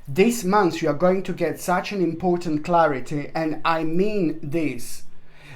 This month you are going to get such an important clarity, and I mean this.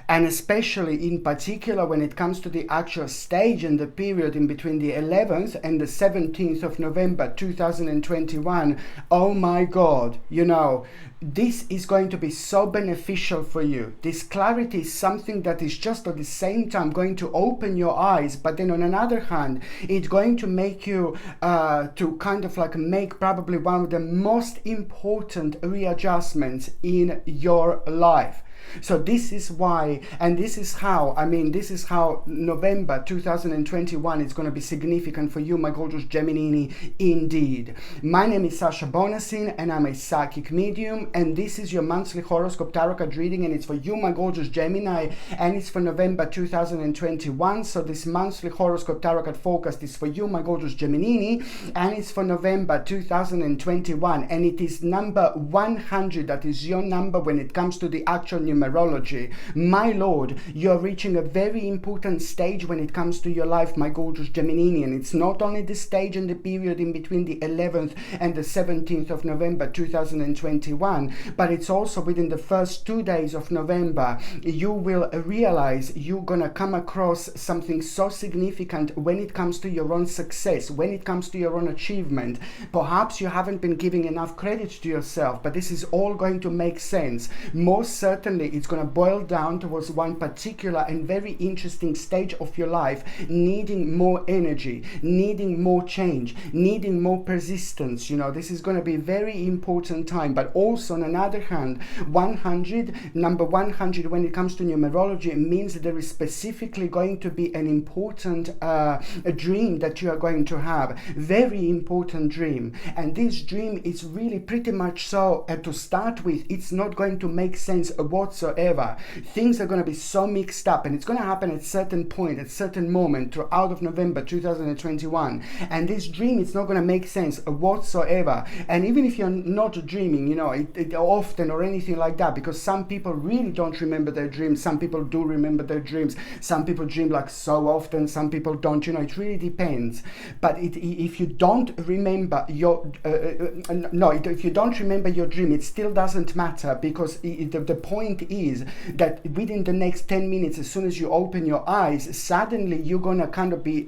And especially in particular when it comes to the actual stage and the period in between the 11th and the 17th of November 2021. Oh my God, you know, this is going to be so beneficial for you. This clarity is something that is just at the same time going to open your eyes, but then on another hand, it's going to make you to kind of like make probably one of the most important readjustments in your life. So this is why, and this is how, this is how November 2021 is going to be significant for you, my gorgeous Gemini, indeed. My name is Sasha Bonasin, and I'm a psychic medium, and this is your monthly horoscope tarot card reading, and it's for you, my gorgeous Gemini, and it's for November 2021. So this monthly horoscope tarot card forecast is for you, my gorgeous Gemini, and it's for November 2021, and it is number 100. That is your number when it comes to the actual numerology. My Lord, you're reaching a very important stage when it comes to your life, my gorgeous Geminian. It's not only the stage and the period in between the 11th and the 17th of November 2021, but it's also within the first 2 days of November. You will realize you're gonna come across something so significant when it comes to your own success, when it comes to your own achievement. Perhaps you haven't been giving enough credit to yourself, but this is all going to make sense. Most certainly it's going to boil down towards one particular and very interesting stage of your life, needing more energy, needing more change, needing more persistence. You know, this is going to be a very important time. But also on another hand, 100, number 100 when it comes to numerology, it means that there is specifically going to be an important a dream that you are going to have. Very important dream. And this dream is really pretty much so, to start with, it's not going to make sense whatsoever. Things are going to be so mixed up, and it's going to happen at certain point, at certain moment throughout of November 2021. And this dream, it's not going to make sense whatsoever. And even if you're not dreaming, you know, it often or anything like that, because some people really don't remember their dreams. Some people do remember their dreams. Some people dream like so often. Some people don't. You know, it really depends. But if you don't remember your if you don't remember your dream, it still doesn't matter, because the point is that within the next 10 minutes, as soon as you open your eyes, suddenly you're going to kind of be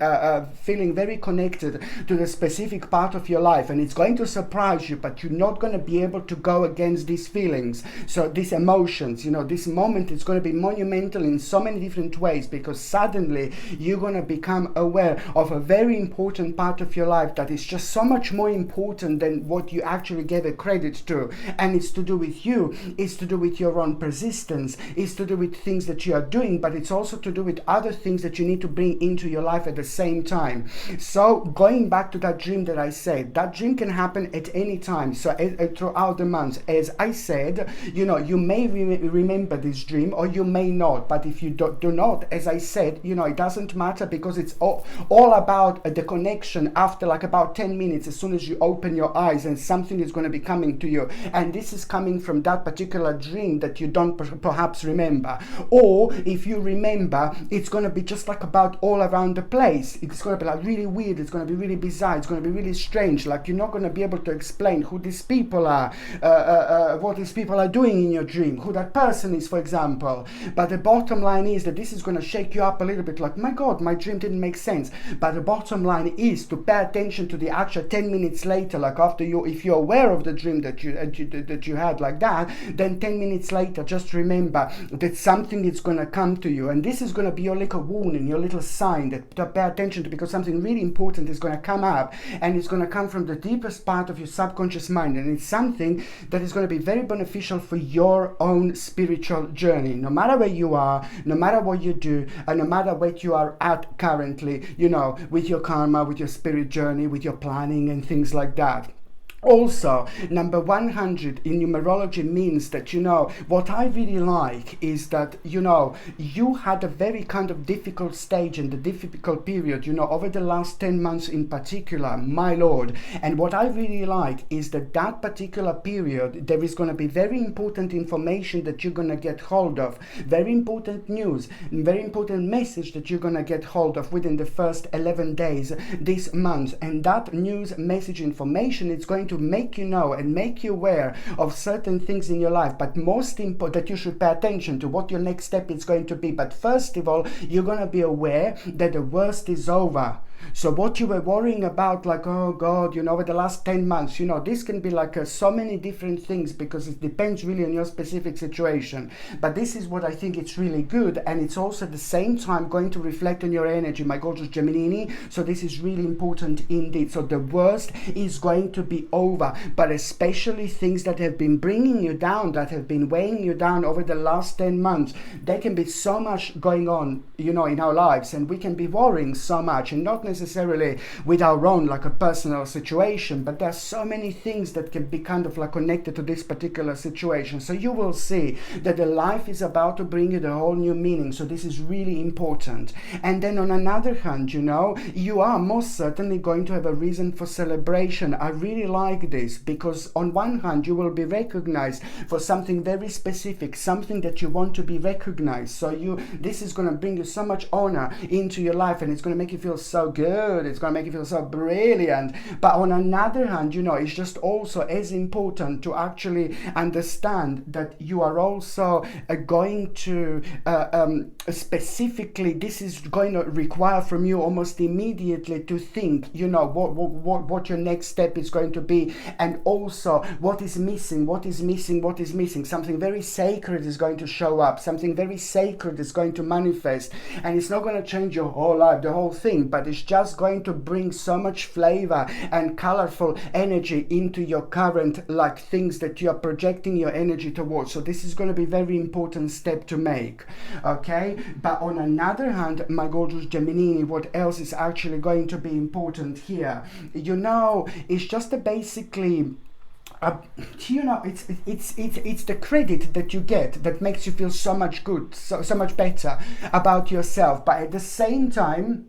feeling very connected to the specific part of your life, and it's going to surprise you, but you're not going to be able to go against these feelings. So these emotions, you know, this moment is going to be monumental in so many different ways, because suddenly you're going to become aware of a very important part of your life that is just so much more important than what you actually gave a credit to. And it's to do with you, it's to do with your own persistence, it's to do with things that you are doing, but it's also to do with other things that you need to bring into your life at the same time. So going back to that dream that I said, that dream can happen at any time. So throughout the month, as I said, you know, you may remember this dream or you may not, but if you do not, as I said, you know, it doesn't matter, because it's all about the connection after like about 10 minutes, as soon as you open your eyes, and something is going to be coming to you, and this is coming from that particular dream that you don't perhaps remember. Or if you remember, it's going to be just like about all around the place. It's going to be like really weird, it's going to be really bizarre, it's going to be really strange, like you're not going to be able to explain who these people are, what these people are doing in your dream, who that person is, for example. But the bottom line is that this is going to shake you up a little bit, like, my God, my dream didn't make sense. But the bottom line is to pay attention to the actual 10 minutes later, like after you, if you're aware of the dream that you had like that, then 10 minutes later, just remember that something is going to come to you, and this is going to be your little warning, your little sign that to pay attention to, because something really important is going to come up, and it's going to come from the deepest part of your subconscious mind, and it's something that is going to be very beneficial for your own spiritual journey, no matter where you are, no matter what you do, and no matter where you are at currently, you know, with your karma, with your spirit journey, with your planning and things like that. Also, number 100 in numerology means that, you know, what I really like is that, you know, you had a very kind of difficult stage and a difficult period, you know, over the last 10 months in particular, my Lord. And what I really like is that that particular period, there is going to be very important information that you're going to get hold of, very important news, very important message that you're going to get hold of within the first 11 days this month. And that news, message, information, it's going to make you know and make you aware of certain things in your life, but most important that you should pay attention to what your next step is going to be. But first of all, you're going to be aware that the worst is over. So what you were worrying about, like, oh God, you know, over the last 10 months, you know, this can be like so many different things, because it depends really on your specific situation. But this is what I think it's really good, and it's also at the same time going to reflect on your energy, my gorgeous Gemini. So this is really important indeed. So the worst is going to be over, but especially things that have been bringing you down, that have been weighing you down over the last 10 months. There can be so much going on, you know, in our lives, and we can be worrying so much, and not necessarily with our own like a personal situation, but there's so many things that can be kind of like connected to this particular situation. So you will see that the life is about to bring you the whole new meaning. So this is really important. And then on another hand, you know, you are most certainly going to have a reason for celebration. I really like this, because on one hand you will be recognized for something very specific, something that you want to be recognized. So this is going to bring you so much honor into your life, and it's going to make you feel so good, it's going to make you feel so brilliant. But on another hand, you know, it's just also as important to actually understand that you are also going to specifically, this is going to require from you almost immediately to think, you know, what your next step is going to be, and also what is missing. Something very sacred is going to show up, something very sacred is going to manifest, and it's not going to change your whole life, the whole thing, but it's just going to bring so much flavor and colorful energy into your current like things that you are projecting your energy towards. So this is going to be a very important step to make, okay? But on another hand, my gorgeous Gemini, what else is actually going to be important here? You know, it's just basically you know, it's the credit that you get that makes you feel so much good, so much better about yourself. But at the same time,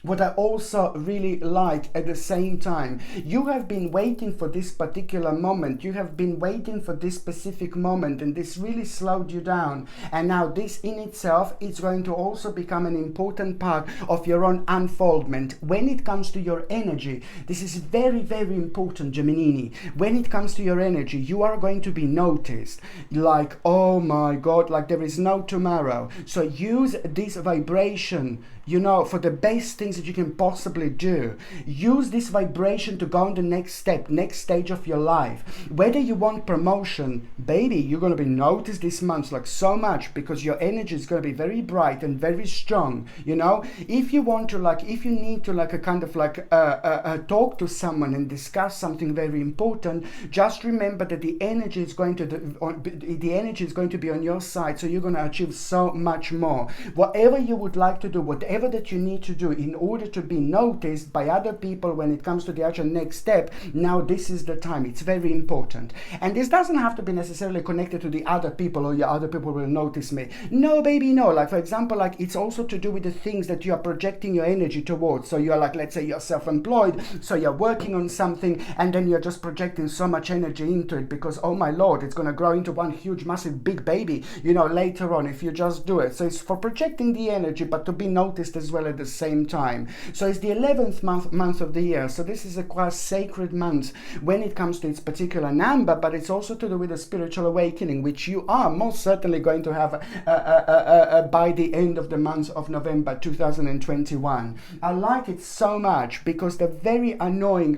what I also really like at the same time, you have been waiting for this particular moment. You have been waiting for this specific moment, and this really slowed you down. And now this in itself is going to also become an important part of your own unfoldment. When it comes to your energy, this is very, very important, Gemini. When it comes to your energy, you are going to be noticed. Like, oh my God, like there is no tomorrow. So use this vibration, you know, for the best things that you can possibly do. Use this vibration to go on the next step, next stage of your life. Whether you want promotion, baby, you're going to be noticed this month like so much, because your energy is going to be very bright and very strong, you know. If you want to like, if you need to like a kind of like talk to someone and discuss something very important, just remember that the energy is going to be on your side, so you're going to achieve so much more. Whatever you would like to do, whatever that you need to do in order to be noticed by other people when it comes to the actual next step, now this is the time. It's very important. And this doesn't have to be necessarily connected to the other people, or your other people will notice me. No, baby, no. Like, for example, like it's also to do with the things that you are projecting your energy towards. So you're like, let's say you're self-employed, so you're working on something, and then you're just projecting so much energy into it because, oh my Lord, it's going to grow into one huge, massive, big baby, you know, later on if you just do it. So it's for projecting the energy, but to be noticed as well at the same time. So it's the 11th month of the year. So this is a quite sacred month when it comes to its particular number, but it's also to do with a spiritual awakening, which you are most certainly going to have by the end of the month of November 2021. I like it so much because the very annoying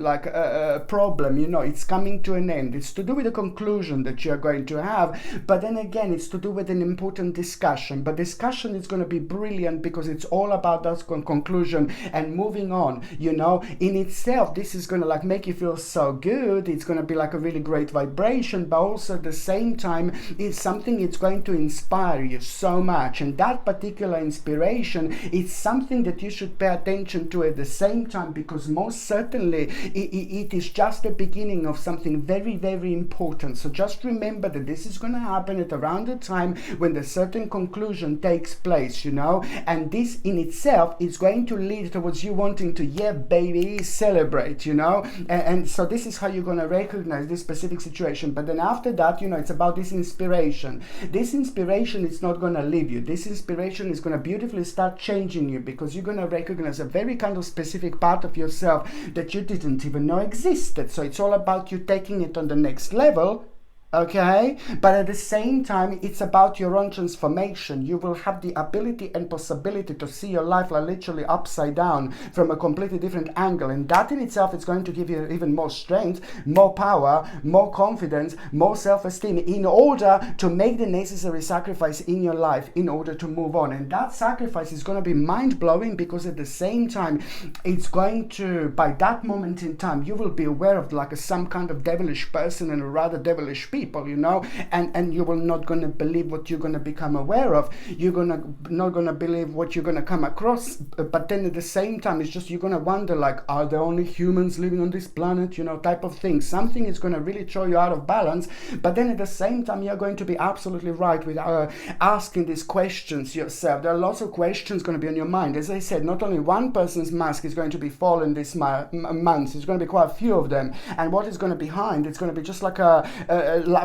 problem, you know, it's coming to an end. It's to do with the conclusion that you're going to have, but then again, it's to do with an important discussion. But discussion is going to be brilliant because it's all about that conclusion and moving on, you know. In itself, this is going to like make you feel so good. It's going to be like a really great vibration, but also at the same time, it's something it's going to inspire you so much. And that particular inspiration is something that you should pay attention to at the same time, because most certainly it is just the beginning of something very, very important. So just remember that this is going to happen at around the time when the certain conclusion takes place, you know, and this in itself is going to lead towards you wanting to, yeah, baby, celebrate, you know. And so this is how you're going to recognize this specific situation. But then after that, you know, it's about this inspiration. This inspiration is not going to leave you. This inspiration is going to beautifully start changing you, because you're going to recognize a very kind of specific part of yourself that you didn't even know existed. So it's all about you taking it on the next level. Okay, but at the same time, it's about your own transformation. You will have the ability and possibility to see your life like literally upside down from a completely different angle, and that in itself is going to give you even more strength, more power, more confidence, more self-esteem, in order to make the necessary sacrifice in your life in order to move on. And that sacrifice is going to be mind-blowing, because at the same time, it's going to, by that moment in time, you will be aware of like some kind of devilish person and a rather devilish people, you know, and you will not going to believe what you're going to become aware of. You're not going to believe what you're going to come across, but then at the same time, it's just, you're going to wonder like, are there only humans living on this planet, you know, type of thing. Something is going to really throw you out of balance, but then at the same time, you're going to be absolutely right with asking these questions yourself. There are lots of questions going to be on your mind. As I said, not only one person's mask is going to be fallen this month, it's going to be quite a few of them, and what is going to be behind, it's going to be just like a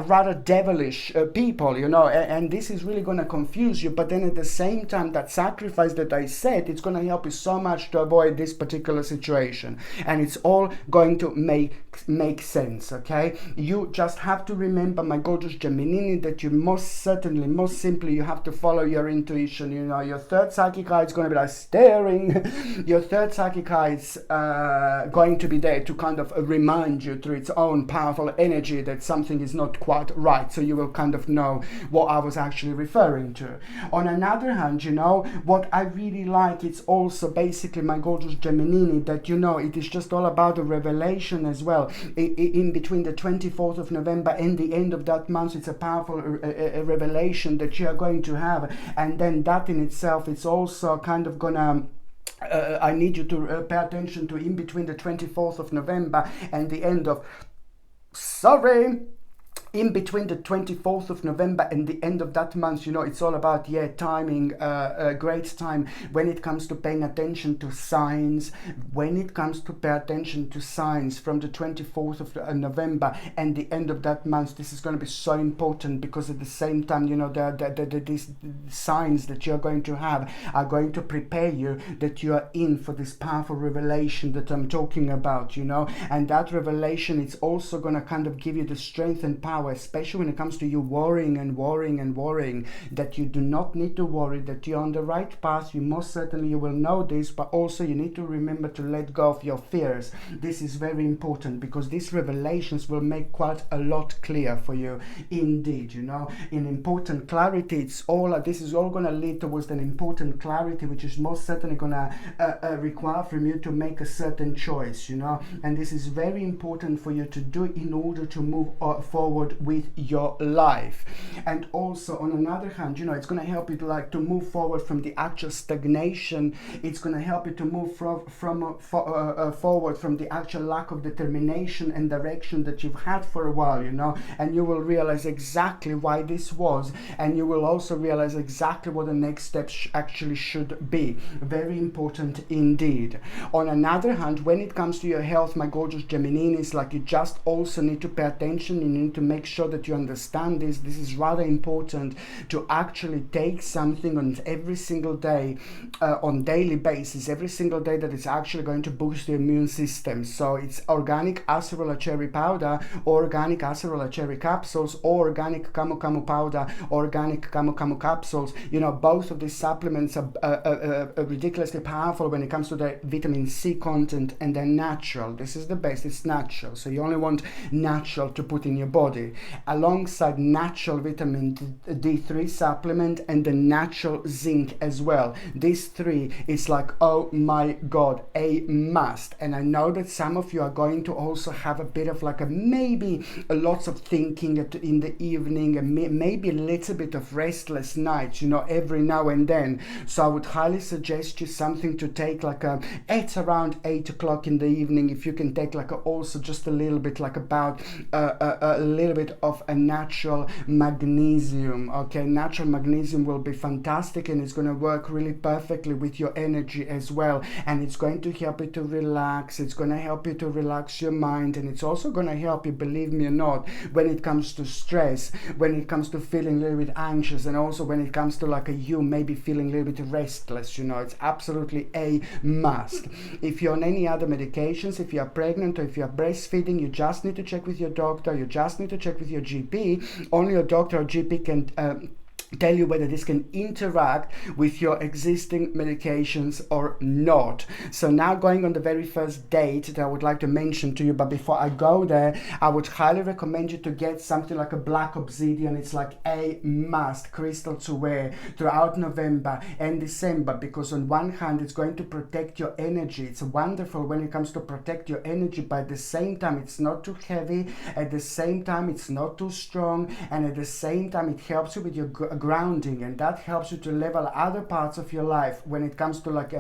rather devilish people, you know, and this is really going to confuse you. But then at the same time, that sacrifice that I said, it's going to help you so much to avoid this particular situation, and it's all going to make sense. Okay, you just have to remember, my gorgeous Gemini, that you most simply, you have to follow your intuition. You know, your third psychic eye is going to be like staring. Your third psychic eye is going to be there to kind of remind you through its own powerful energy that something is not quite right, so you will kind of know what I was actually referring to. On another hand, you know, what I really like, it's also basically, my gorgeous Gemini, that, you know, it is just all about the revelation as well. In between the 24th of November and the end of that month, it's a powerful revelation that you are going to have, and then that in itself, it's also kind of gonna I need you to pay attention to in between the 24th of November and the end of in between the 24th of November and the end of that month, you know, it's all about, yeah, timing, a great time when it comes to paying attention to signs, when it comes to pay attention to signs from the 24th of November and the end of that month. This is going to be so important, because at the same time, you know, these signs that you're going to have are going to prepare you that you are in for this powerful revelation that I'm talking about, you know, and that revelation, it's also going to kind of give you the strength and power, especially when it comes to you worrying, that you do not need to worry, that you're on the right path. You most certainly, you will know this, but also you need to remember to let go of your fears. This is very important, because these revelations will make quite a lot clear for you indeed, you know, in important clarity. This is all going to lead towards an important clarity, which is most certainly going to require from you to make a certain choice, you know, and this is very important for you to do in order to move forward with your life. And also, on another hand, you know, it's going to help you to move forward from the actual stagnation. It's going to help you to move forward from the actual lack of determination and direction that you've had for a while, you know, and you will realize exactly why this was, and you will also realize exactly what the next step actually should be. Very important indeed. On another hand, when it comes to your health, my gorgeous Gemini, is like, you just also need to pay attention. You need to make sure that you understand this. This is rather important, to actually take something on every single day, on daily basis, every single day, that is actually going to boost your immune system. So it's organic acerola cherry powder, organic acerola cherry capsules, or organic camu camu powder, organic camu camu capsules. You know, both of these supplements are ridiculously powerful when it comes to the vitamin C content, and they're natural. This is the best. It's natural, so you only want natural to put in your body, alongside natural vitamin D3 supplement and the natural zinc as well. These three is like, oh my god, a must. And I know that some of you are going to also have a bit of like maybe lots of thinking in the evening, and maybe a little bit of restless nights, you know, every now and then. So I would highly suggest you something to take like at around 8 o'clock in the evening. If you can take like also just a little bit, like about a little bit bit of a natural magnesium. Okay, natural magnesium will be fantastic, and it's going to work really perfectly with your energy as well, and it's going to help you to relax. It's going to help you to relax your mind, and it's also going to help you, believe me or not, when it comes to stress, when it comes to feeling a little bit anxious, and also when it comes to like you maybe feeling a little bit restless. You know, it's absolutely a must. If you're on any other medications, if you're pregnant or if you're breastfeeding, you just need to check with your doctor. You just need to check with your GP. Only your doctor or GP can tell you whether this can interact with your existing medications or not. So now going on the very first date that I would like to mention to you, but before I go there, I would highly recommend you to get something like a black obsidian. It's like a must crystal to wear throughout November and December, because on one hand it's going to protect your energy. It's wonderful when it comes to protect your energy, but at the same time it's not too heavy, at the same time it's not too strong, and at the same time it helps you with your grounding, and that helps you to level other parts of your life when it comes to like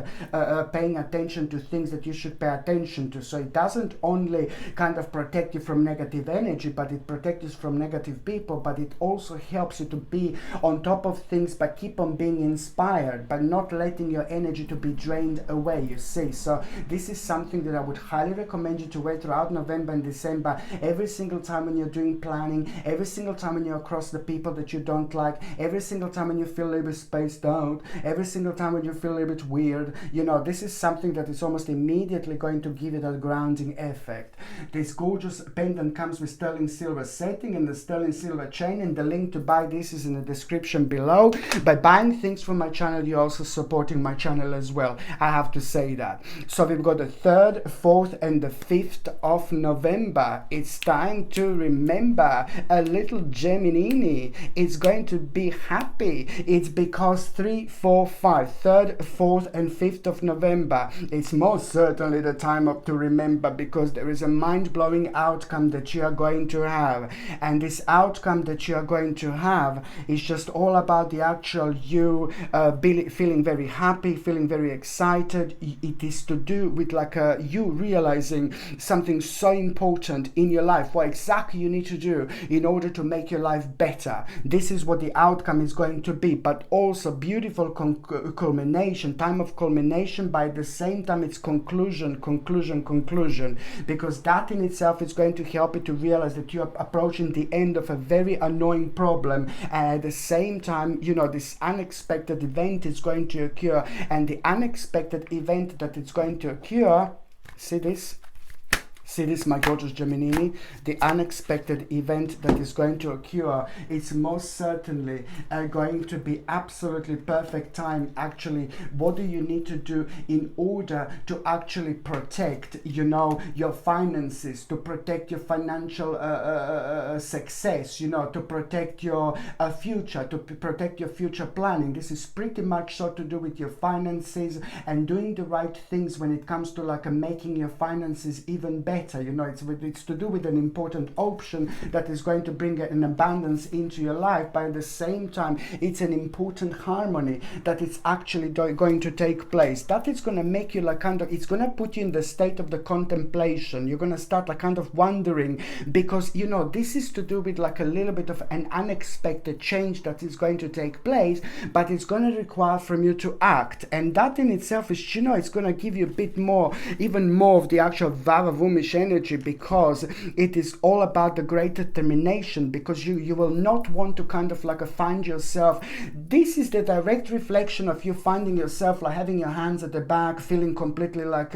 paying attention to things that you should pay attention to. So it doesn't only kind of protect you from negative energy, but it protects you from negative people, but it also helps you to be on top of things, but keep on being inspired, but not letting your energy to be drained away, you see. So this is something that I would highly recommend you to wear throughout November and December, every single time when you're doing planning, every single time when you're across the people that you don't like, every single time when you feel a little bit spaced out, every single time when you feel a little bit weird. You know, this is something that is almost immediately going to give you that grounding effect. This gorgeous pendant comes with sterling silver setting and the sterling silver chain, and the link to buy this is in the description below. By buying things from my channel, you're also supporting my channel as well, I have to say that. So we've got the 3rd, 4th and the 5th of November. It's time to remember a little Gemini. It's going to be happy. It's because 3, 4, 5, 3rd, 4th and 5th of November, it's most certainly the time to remember, because there is a mind-blowing outcome that you are going to have, and this outcome that you are going to have is just all about the actual you feeling very happy, feeling very excited. It is to do with like you realizing something so important in your life, what exactly you need to do in order to make your life better. This is what the outcome is going to be, but also beautiful culmination, time of culmination, by the same time it's conclusion, because that in itself is going to help you to realize that you are approaching the end of a very annoying problem, and at the same time, you know, this unexpected event is going to occur, and the unexpected event that is going to occur, see this, my gorgeous Gemini, the unexpected event that is going to occur, it's most certainly going to be absolutely perfect time. Actually, what do you need to do in order to actually protect, you know, your finances, to protect your financial success, you know, to protect your future, to protect your future planning. This is pretty much so to do with your finances and doing the right things when it comes to like making your finances even better. You know, it's to do with an important option that is going to bring an abundance into your life, but at the same time it's an important harmony that is actually going to take place. That is going to make you like kind of, it's going to put you in the state of the contemplation. You're going to start like kind of wondering, because you know this is to do with like a little bit of an unexpected change that is going to take place, but it's going to require from you to act, and that in itself is, you know, it's going to give you a bit more, even more of the actual Vavavumish energy, because it is all about the great determination, because you will not want to kind of like find yourself, this is the direct reflection of you finding yourself like having your hands at the back, feeling completely like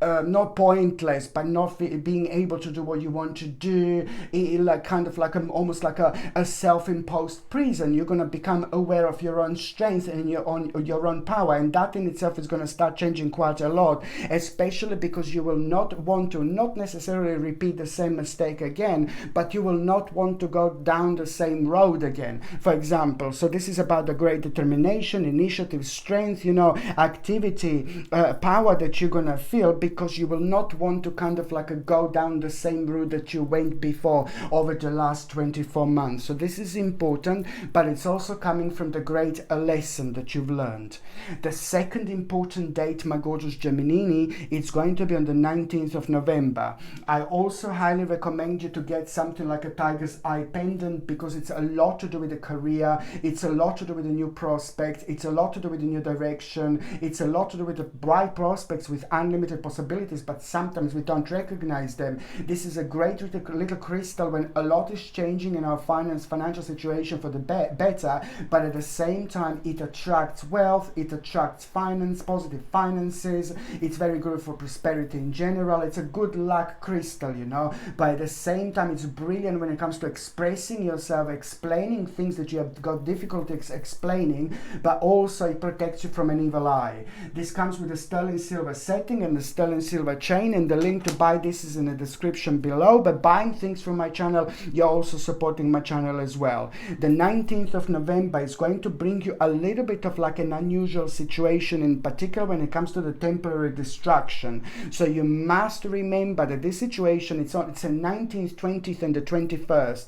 not pointless, but not being able to do what you want to do, like kind of like almost like a self-imposed prison. You're going to become aware of your own strength and your own power, and that in itself is going to start changing quite a lot, especially because you will not want to, not necessarily repeat the same mistake again, but you will not want to go down the same road again, for example. So this is about the great determination, initiative, strength, you know, activity, power that you're gonna feel, because you will not want to kind of like go down the same route that you went before over the last 24 months. So this is important, but it's also coming from the great lesson that you've learned. The second important date, my gorgeous Gemini, it's going to be on the 19th of November. I also highly recommend you to get something like a tiger's eye pendant, because it's a lot to do with the career, it's a lot to do with the new prospects, it's a lot to do with the new direction, it's a lot to do with the bright prospects with unlimited possibilities, but sometimes we don't recognize them. This is a great little crystal when a lot is changing in our financial situation for the better, but at the same time it attracts wealth, it attracts finance, positive finances, it's very good for prosperity in general, it's a good luck crystal, you know, but at the same time it's brilliant when it comes to expressing yourself, explaining things that you have got difficulty explaining, but also it protects you from an evil eye. This comes with a sterling silver setting and the sterling silver chain, and the link to buy this is in the description below. But buying things from my channel, you're also supporting my channel as well. The 19th of November is going to bring you a little bit of like an unusual situation, in particular when it comes to the temporary distraction. So you must remember that this situation, it's the 19th, 20th and the 21st.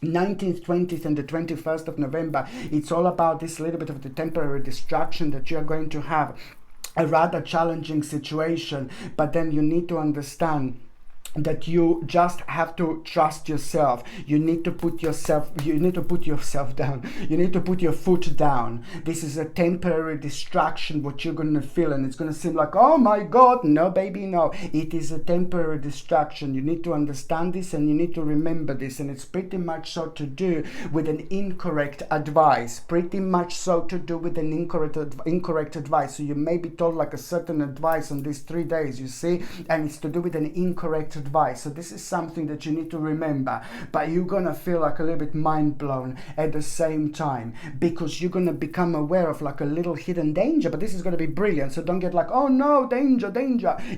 19th, 20th and the 21st of November, it's all about this little bit of the temporary distraction that you're going to have a rather challenging situation, but then you need to understand that you just have to trust yourself. You need to put yourself down. You need to put your foot down. This is a temporary distraction, what you're going to feel, and it's going to seem like, oh my God, no baby, no. It is a temporary distraction. You need to understand this and you need to remember this, and it's pretty much so to do with an incorrect advice. Pretty much so to do with an incorrect advice. So you may be told like a certain advice on these 3 days, you see, and it's to do with an incorrect advice. So this is something that you need to remember, but you're gonna feel like a little bit mind blown at the same time, because you're gonna become aware of like a little hidden danger. But this is gonna be brilliant, so don't get like, oh no, danger,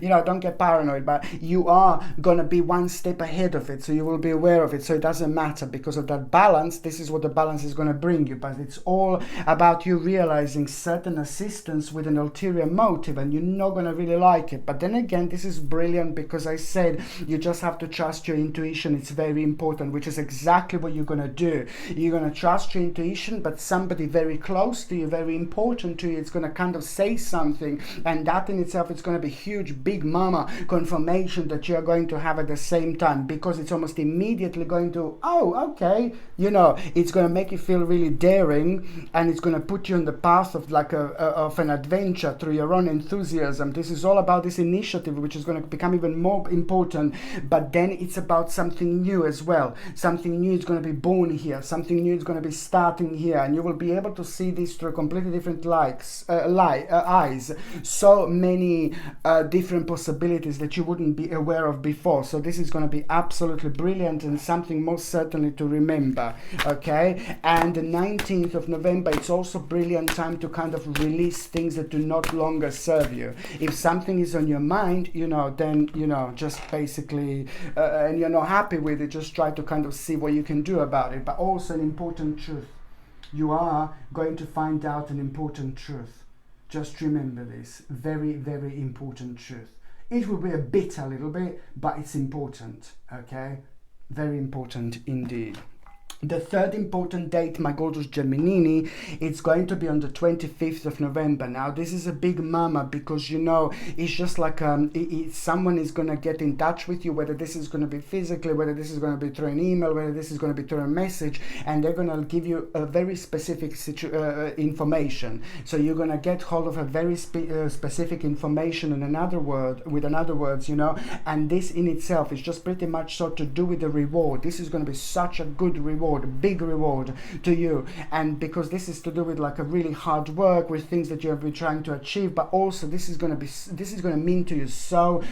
you know, don't get paranoid, but you are gonna be one step ahead of it, so you will be aware of it. So it doesn't matter, because of that balance. This is what the balance is gonna bring you, but it's all about you realizing certain assistance with an ulterior motive, and you're not gonna really like it. But then again, this is brilliant, because I said you just have to trust your intuition. It's very important, which is exactly what you're going to do. You're going to trust your intuition, but somebody very close to you, very important to you, it's going to kind of say something, and that in itself is going to be huge, big mama confirmation that you're going to have at the same time, because it's almost immediately going to, oh, okay, you know, it's going to make you feel really daring, and it's going to put you on the path of like of an adventure through your own enthusiasm. This is all about this initiative, which is going to become even more important. But then it's about something new as well. Something new is going to be born here. Something new is going to be starting here, and you will be able to see this through completely different eyes. So many different possibilities that you wouldn't be aware of before. So this is going to be absolutely brilliant, and something most certainly to remember. Okay, and the 19th of November, it's also brilliant time to kind of release things that do not longer serve you. If something is on your mind, you know, then you know, just basically and you're not happy with it, just try to kind of see what you can do about it. But also an important truth, you are going to find out an important truth. Just remember this, very, very important truth. It will be a little bit, but it's important. Okay, very important indeed. The third important date, my gorgeous Geminini, it's going to be on the 25th of November. Now, this is a big mama, because, you know, it's just like someone is going to get in touch with you, whether this is going to be physically, whether this is going to be through an email, whether this is going to be through a message, and they're going to give you a very specific information. So you're going to get hold of a very specific information, in another words, you know, and this in itself is just pretty much so to do with the reward. This is going to be such a good reward, a big reward to you, and because this is to do with like a really hard work with things that you have been trying to achieve, but also this is going to mean to you so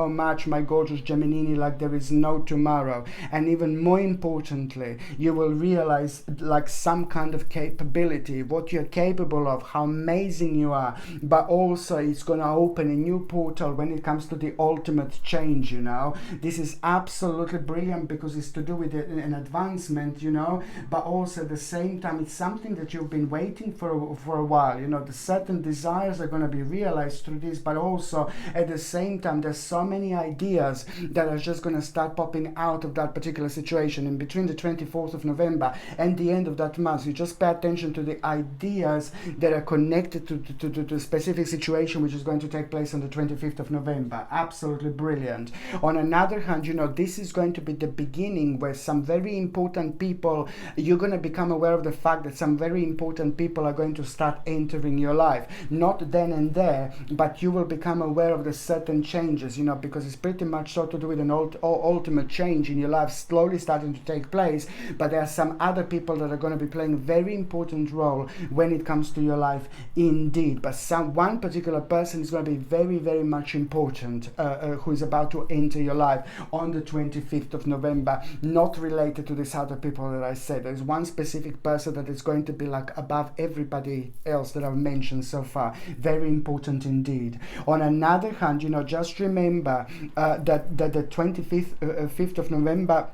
much, my gorgeous Geminini, like there is no tomorrow. And even more importantly, you will realize like some kind of capability, what you're capable of, how amazing you are, but also it's going to open a new portal when it comes to the ultimate change, you know. This is absolutely brilliant, because it's to do with an advanced announcement, you know, but also at the same time, it's something that you've been waiting for a while, you know, the certain desires are going to be realized through this, but also at the same time, there's so many ideas that are just going to start popping out of that particular situation. In between the 24th of November and the end of that month, you just pay attention to the ideas that are connected to a specific situation which is going to take place on the 25th of November. Absolutely brilliant. On another hand, you know, this is going to be the beginning where some very important people, you're going to become aware of the fact that some very important people are going to start entering your life. Not then and there, but you will become aware of the certain changes, you know, because it's pretty much so to do with an ultimate change in your life slowly starting to take place. But there are some other people that are going to be playing a very important role when it comes to your life indeed. But one particular person is going to be very, very much important, who is about to enter your life on the 25th of November, not related to these other people that I said. There's one specific person that is going to be like above everybody else that I've mentioned so far. Very important indeed. On another hand, you know, just remember that the 5th of November,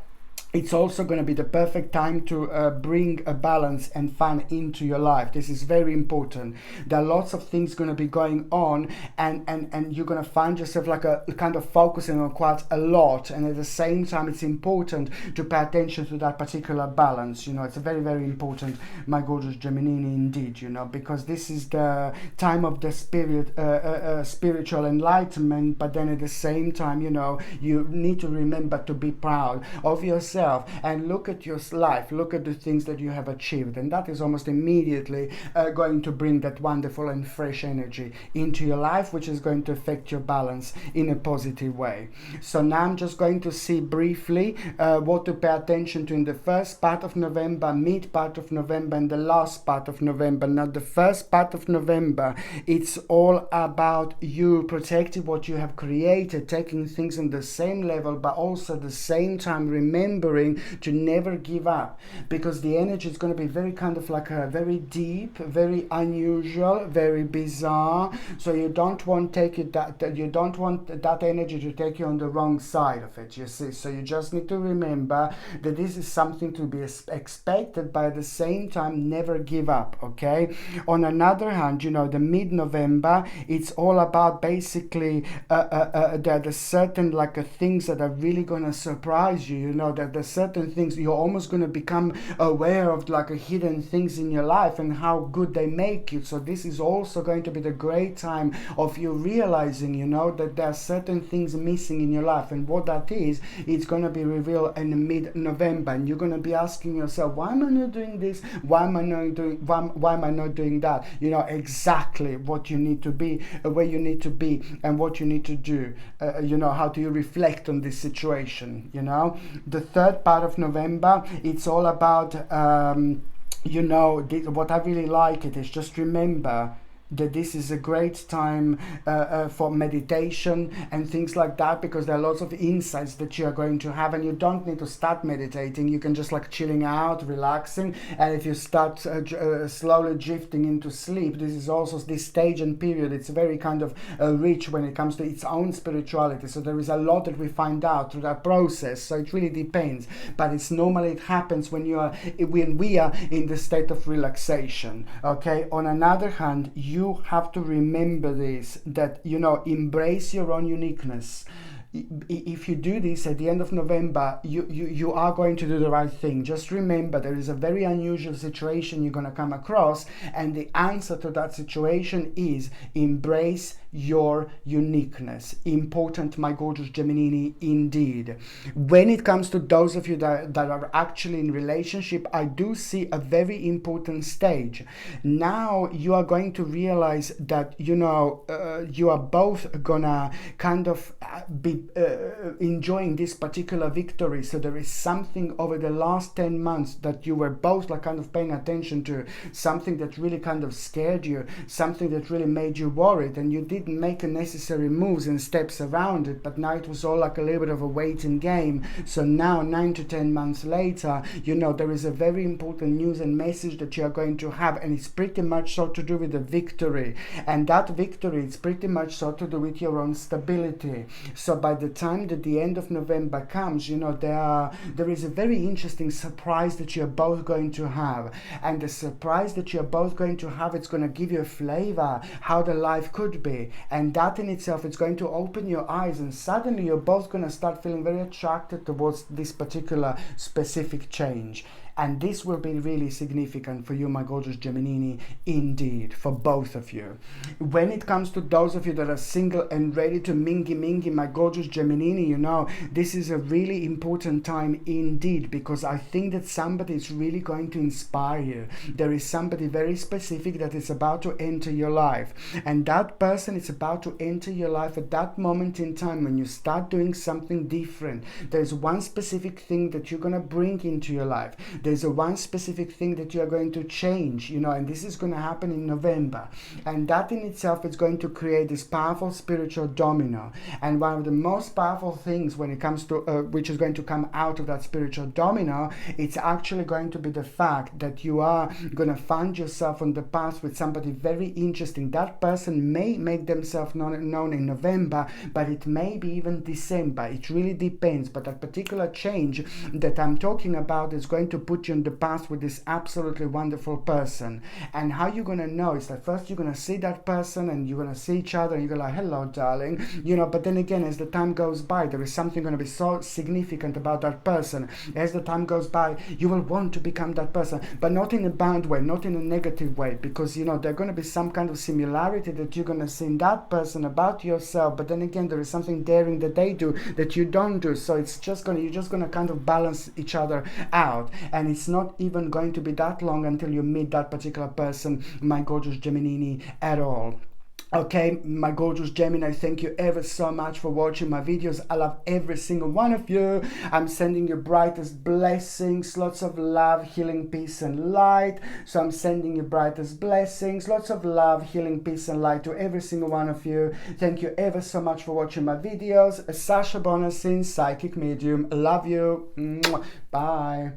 it's also going to be the perfect time to bring a balance and fun into your life. This is very important. There are lots of things going to be going on, and you're going to find yourself like a kind of focusing on quite a lot, and at the same time it's important to pay attention to that particular balance. You know, it's very, very important, my gorgeous Geminini, indeed, you know, because this is the time of the spiritual enlightenment, but then at the same time, you know, you need to remember to be proud of yourself and look at your life, look at the things that you have achieved, and that is almost immediately going to bring that wonderful and fresh energy into your life, which is going to affect your balance in a positive way. So now I'm just going to see briefly what to pay attention to in the first part of November, mid part of November, and the last part of November. Now the first part of November, it's all about you protecting what you have created, taking things on the same level, but also at the same time remembering to never give up, because the energy is going to be very kind of like a very deep, very unusual, very bizarre. So you don't want that energy to take you on the wrong side of it, you see. So you just need to remember that this is something to be expected, but at the same time never give up, okay? On another hand, you know, the mid-November, it's all about basically the certain like things that are really going to surprise you, you know, that the certain things you're almost going to become aware of, like hidden things in your life and how good they make you. So this is also going to be the great time of you realizing, you know, that there are certain things missing in your life, and what that is, it's going to be revealed in mid-November, and you're going to be asking yourself, why am I not doing this, why am I not doing that? You know exactly what you need to be, where you need to be, and what you need to do. You know, how do you reflect on this situation? You know, the third part of November, it's all about you know, what I really like it is just remember that this is a great time for meditation and things like that, because there are lots of insights that you are going to have, and you don't need to start meditating. You can just like chilling out, relaxing, and if you start slowly drifting into sleep, this is also this stage and period. It's very kind of rich when it comes to its own spirituality. So there is a lot that we find out through that process. So it really depends, but it's normally it happens when we are in the state of relaxation. Okay. On another hand, you have to remember this, that, you know, embrace your own uniqueness. If you do this at the end of November, you are going to do the right thing. Just remember, there is a very unusual situation you're going to come across, and the answer to that situation is embrace your uniqueness. Important, my gorgeous Geminini, indeed. When it comes to those of you that are actually in relationship, I do see a very important stage. Now you are going to realize that, you know, you are both gonna kind of be enjoying this particular victory. So there is something over the last 10 months that you were both like kind of paying attention to, something that really kind of scared you, something that really made you worried, and you did didn't make a necessary moves and steps around it, but now it was all like a little bit of a waiting game. So now 9 to 10 months later, you know, there is a very important news and message that you are going to have, and it's pretty much so to do with the victory. And that victory, it's pretty much so to do with your own stability. So by the time that the end of November comes, you know, there is a very interesting surprise that you're both going to have. And the surprise that you're both going to have, it's going to give you a flavor how the life could be. And that in itself, it's going to open your eyes, and suddenly you're both going to start feeling very attracted towards this particular specific change. And this will be really significant for you, my gorgeous Geminini, indeed, for both of you. When it comes to those of you that are single and ready to mingy, my gorgeous Geminini, you know, this is a really important time indeed, because I think that somebody is really going to inspire you. There is somebody very specific that is about to enter your life. And that person is about to enter your life at that moment in time when you start doing something different. There's one specific thing that you're going to bring into your life. There's a one specific thing that you are going to change, you know, and this is going to happen in November. And that in itself is going to create this powerful spiritual domino. And one of the most powerful things when it comes to, which is going to come out of that spiritual domino, it's actually going to be the fact that you are going to find yourself on the path with somebody very interesting. That person may make themselves known in November, but it may be even December. It really depends. But that particular change that I'm talking about is going to put you on the path with this absolutely wonderful person. And how you're going to know is that first you're going to see that person and you're going to see each other and you're like, hello darling, you know, but then again, as the time goes by, there is something going to be so significant about that person. As the time goes by, you will want to become that person, but not in a bad way, not in a negative way, because, you know, there's going to be some kind of similarity that you're going to see in that person about yourself, but then again, there is something daring that they do that you don't do. So it's just going to, you're just going to kind of balance each other out. And it's not even going to be that long until you meet that particular person, my gorgeous Geminini, at all. Okay, my gorgeous Gemini, thank you ever so much for watching my videos. I love every single one of you. I'm sending you brightest blessings, lots of love, healing, peace, and light. So I'm sending you brightest blessings, lots of love, healing, peace, and light to every single one of you. Thank you ever so much for watching my videos. Sasha Bonasin, Psychic Medium. Love you. Bye.